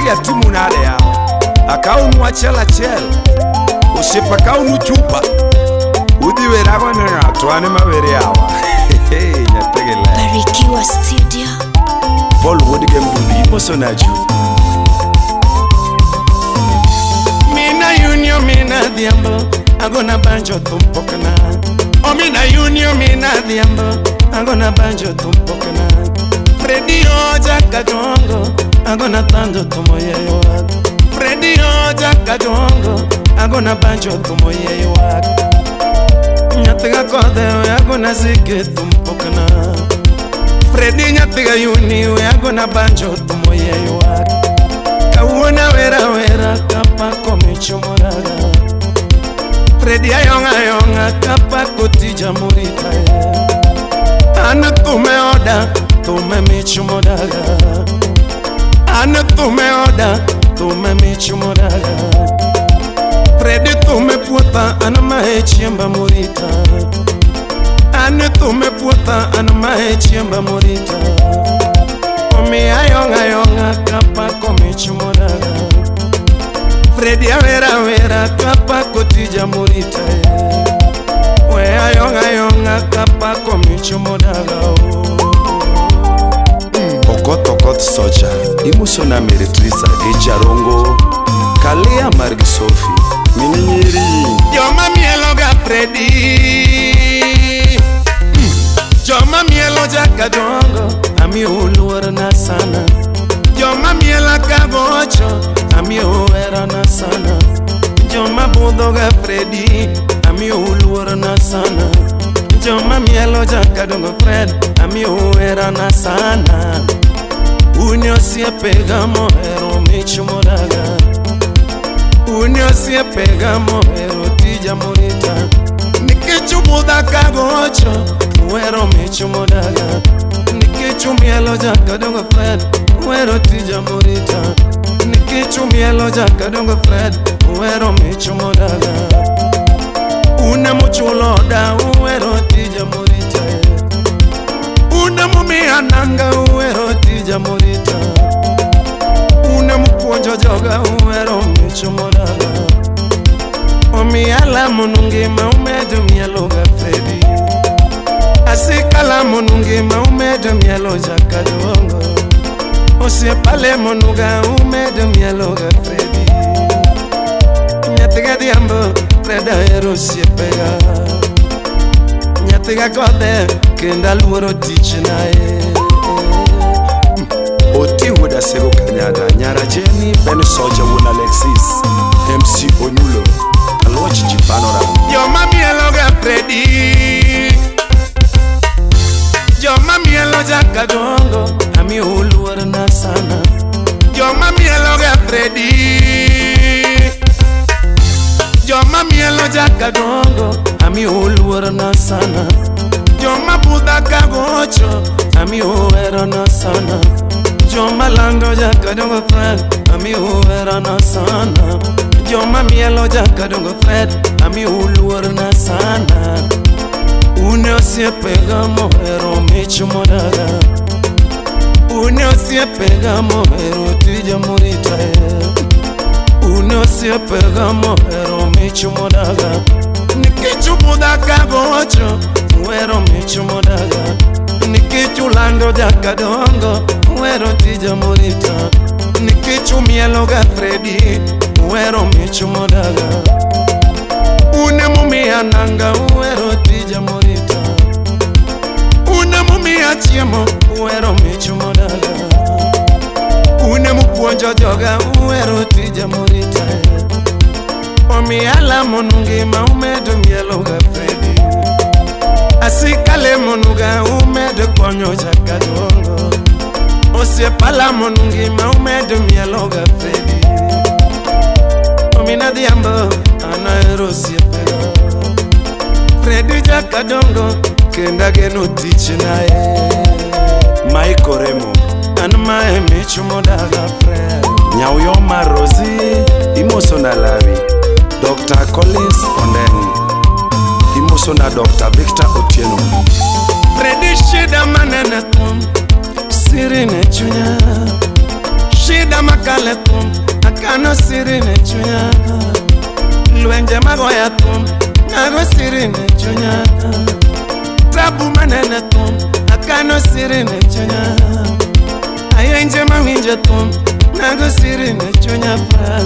Fredi atimu nade ya akaunu achela chel Osiepa kaunu chupa Udi werago ni ngatuane mawere yawa Nyategele Barikiwa Studio Paul Wodige mbudi Mosonaju Mina union mina diambo Agona banjo tumpokana Mina union mina diambo Agona banjo tumpokana Fredi oja kajongo Agona tanjo tumoyeyo Fredi oja kajongo Agona banjo tumoyeyo Nyatiga kodewe agona zike tumpokana Fredi nyatiga uniwe agona banjo tumoyeyo Kawona wera kapa komichomoraga Fredi ayonga kapa kotija murita Ana tume oda tume michomoraga Ana tume oda tume michomoraga Fredi tume puota ana mahechiemba murita Ana tume puota ana mahechiemba murita Omi ayonga kapa komichomoraga Fredi awera kapa kotija murita We ayonga kapa komichomoraga Okot soja Imusona meretrisa Echarongo Kalea Margi Sophie Mininyiri Joma mieloga Fredi Joma mielo jaka dongo Ami uluwara na sana Joma miela kabocho Ami uwera na sana Joma budoga Fredi Ami uluwara na sana Joma mielo jaka dongo Fred Ami uwera na sana Unyosie pega mohero michumoraga Unyosie pega mohero tija murita Nikichubuda kagocho Uwero michumoraga Nikichumielo jaka dongo Fred Uwero tija murita Nikichumielo jaka dongo Fred Uwero michumoraga Una muchuloda uwero tija murita Una mumiananga uwero tija murita Una mupuonjo joga uwero michumoraga Omiala munungima umedu mieloga Fredi Asikala munungima umedu mielo jaka dongo Osiepale munuga umedu mieloga Fredi Nyatiga diambo Freda ero siepega Nyatiga kode kenda luoro tichinae Oti Woda Sego Kanyada Nyara Jenny Ben Soja Wuna Alexis MC Onyulo Alochi Jipanora Joma mieloga Fredi Joma mielo jaka dongo Ami uluwara na sana Joma mieloga Fredi Joma mielo jaka dongo Ami uluwara na sana Joma buda kagocho Ami uwera na sana Joma lando jaka dongo Fred Ami uwera na sana Joma mielo jaka dongo Fred Ami uluwara na sana Unyosie pega mohero michumoraga Unyosie pega mohero tija murita Unyosie pega mohero michumoraga Nikichubuda kagocho Uwero michumoraga Nikichulando jaka dongo Uwero tija murita Nikichumieloga Fredi Uwero michumoraga Une mumia nanga uwero tija murita Une mumia chiemo uwero michumoraga Une mupuonjo joga uwero tija murita Omiala munungima umedu mieloga Fredi Asikale munuga umedu konyo jaka dongo Osiepala munungima umedu mieloga Fredi Omina diambo ana siepega Fredi jaka dongo kenda geno tichinae Maiko Remo Anma michumodaga Fred Nyauyoma Rosie Imosona Lavi Dr. Collins Ondeng Imosona Dr. Victor Otieno Fredi shida manana tum Siri ne chunya Shida makale thum, akano siri ne chunya. Lwenje magoya thum, nago siri ne chunya. Tabu manene thum, akano siri ne chunya. Ayenje mawinje thum, nago siri ne chunya pra.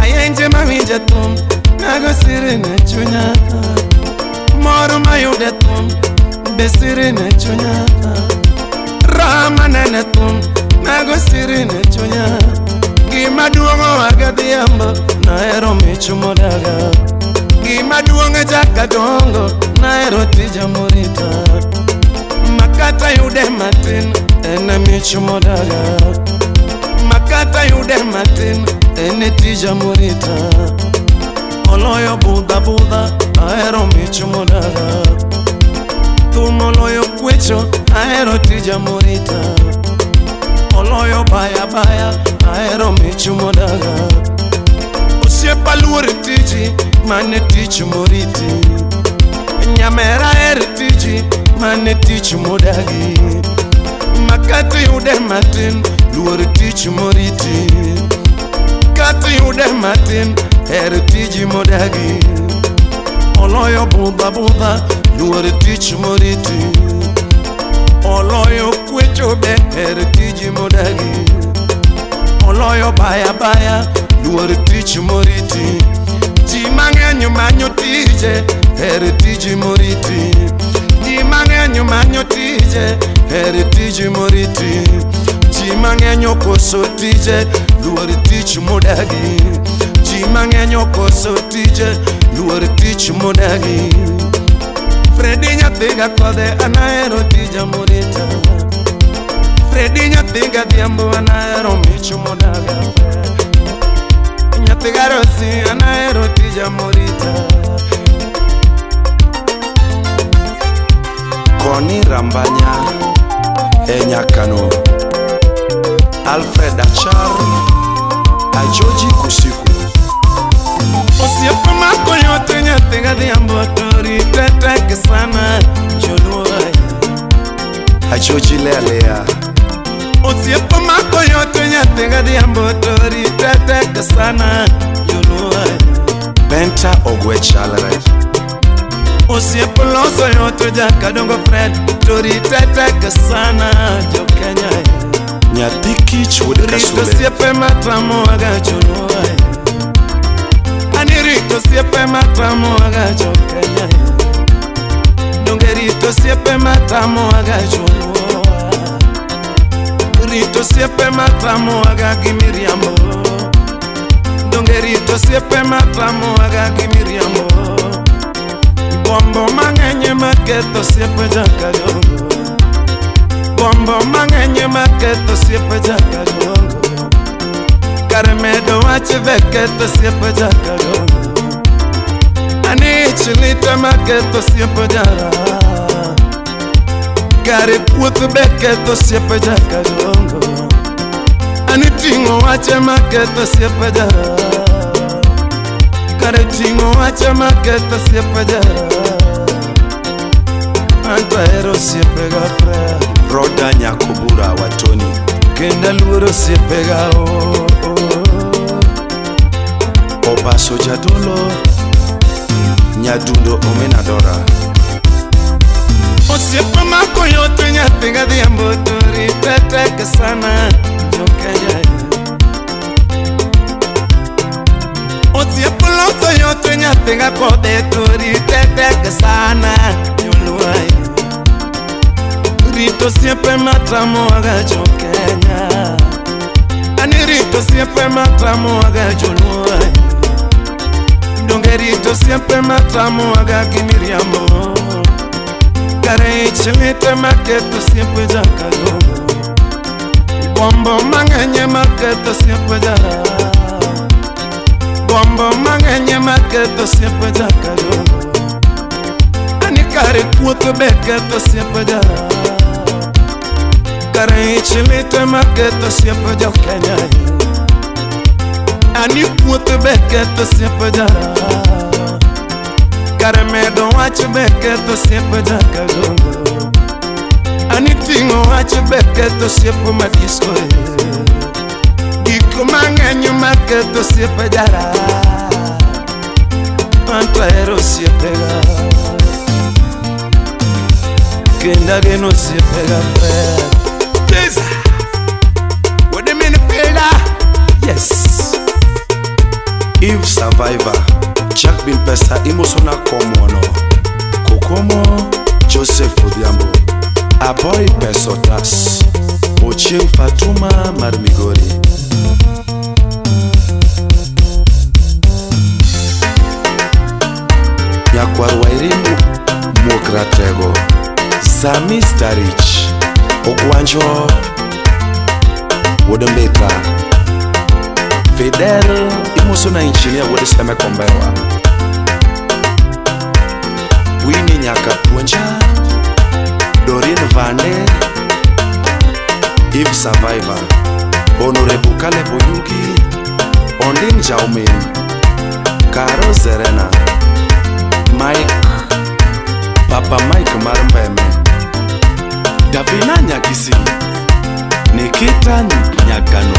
Ayenje mawinje thum, nago siri ne chunya. Moro mayude thum, be siri ne chunya. Rama nene thum, nago siri ne chunya. Gima duongo agadhiambo, naero michu modaga. Gima duongo jaka dongo, naero tija morita. Makata yude matin, ene michu modaga. Makata yude matin, ene tija morita. Oloyo buda buda, aero michu modaga. Tumoloyo kwecho, aero tija morita. Oloyo baya baya, aero michu modaga. Osiepa luori tiji, mane tichu moriti. Nyamera eri tiji, mane tichu modagi. Makati yude matin, luori tichu moriti. Kati yude matin, eri tiji modagi. Oloyo buda buda, luori tichu moriti. Oloyo kwecho be, eri tiji modagi. Oloyo baya baya, luori tichu moriti. Ji mang'enyo manyo tije, eri tiji moriti. Ji mang'enyo manyo tije, eri tiji moriti. Ji mang'enyo koso tije, luori tichu modagi. Ji mang'enyo koso tije, luori tichu modagi. Fredi nyathiga kode, anaero tija morita. Fredi nyathiga dhiambo, anaero michu modaga. Nyathiga rosi, anaero tija morita. Koni Rambanya, Enyakano, Alfred Achar, Ajoji Kusiku. Osiepa mako yote nyathiga dhiambo, tori teteke sana, joluoy. Ajoji Lea. Osiepa mako yote nyathiga dhiambo, tori teteke sana, joluoy. Benta Ogwechalre. Osiepa loso yote jaka dongo Fred, tori teteke sana, jo Kenya. Nyathiki chwod kasule. Rito siepe matramo aga joluoy. Ani rito siepe matramo aga jo Kenya. Donge rito siepe matramo aga joluoy. Rito siepe matramo aga gimiriambo. Donge rito siepe matramo aga gimiriambo. Bombo mang'enye maketo siepe jaka dongo. Bombo mang'enye maketo siepe jaka dongo. Karemedo wache veketo siepe jaka dongo. Ani chilita maketo siepe jara. Kare puoth beketo siepe jaka dongo. Ani tingo wache maketo siepe jara. Kare tingo wache maketo siepe jara. Antaero siepe gafra. Roda Nyakubura Watoni. Kenda luoro siepe ga Obaso Jadolo, Nyadundo Omenadora. Osiepa mako yote nyathiga dhiambo, tori teteke sana, jo Kenya. Osiepa loso yote nyathiga kode, tori teteke sana, joluoy. Rito siepe matramo aga jo Kenya. Ani rito siepe matramo aga joluoy. Donge rito siepe matramo aga gimiriambo. Kare ichilite maketo siepe jaka dongo. Bombo mang'enye maketo siepe jara. Bombo mang'enye maketo siepe jaka dongo. Ani kare puoth beketo siepe jara. Kare ichilite maketo siepe jo Kenya. Ani puoth beketo siepe jara. Karemedo wache beketo siepe jaka dongo. Ani tingo wache beketo siepe madisco. Gigo mang'eny maketo osiepe jara, anto ahero osiepega kendo ageno osiepega pek. Yes, what do you mean Peter? Yes, Eve Survivor, Jack Bin Pesa Imosona Komono, Kokomo, Joseph Odhiambo, Aboy Pesotas, Ochieng Fatuma Marmigori. Nyakwar Wairimu Mokratego, Sami Starich, Ogwanjo, Wodembeka, Fidel Imosona Engineer Wodeseme Kombewa, Winnie Nyakapuonja, Doreen Vande, Eve Survivor, Honorable Caleb Oyugi, Onding Jaumin, Caro Zerena, Mike, Papa Mike Marmbeme, Davina Nyakisi, Nikita Nyagana.